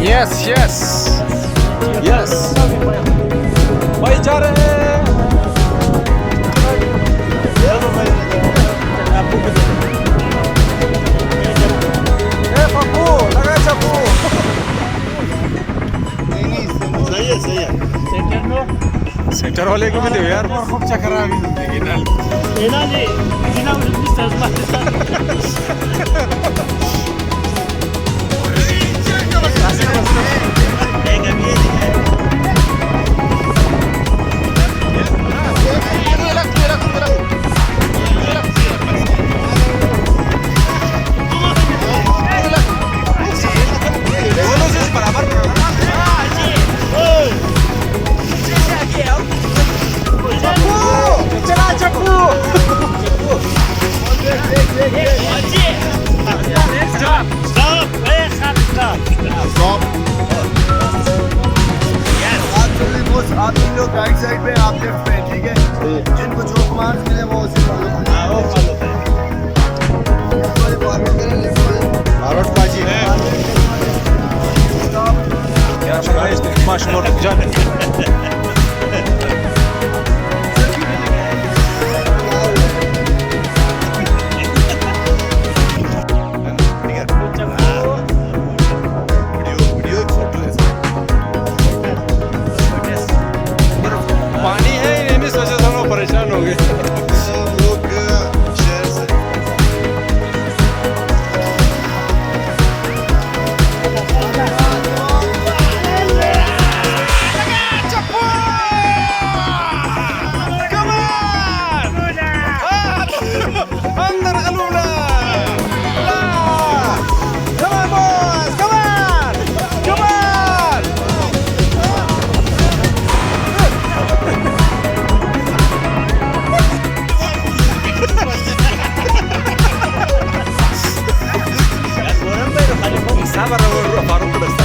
Yes yes yes भाई जा रहे हैं पप्पू लगा चप्पू सही है सेंटर वाले को भी दो यार खूप चक्कर आ गई ना जी जिना आप तीन लोग राइट साइड पे आप लेफ्ट पे ठीक है जिनको जो कमांड्स मिले वो उसे follow Ya şuraya işte maç mor güzel. पानी है ये नहीं सोचा था हम परेशान हो गए Sabar, baru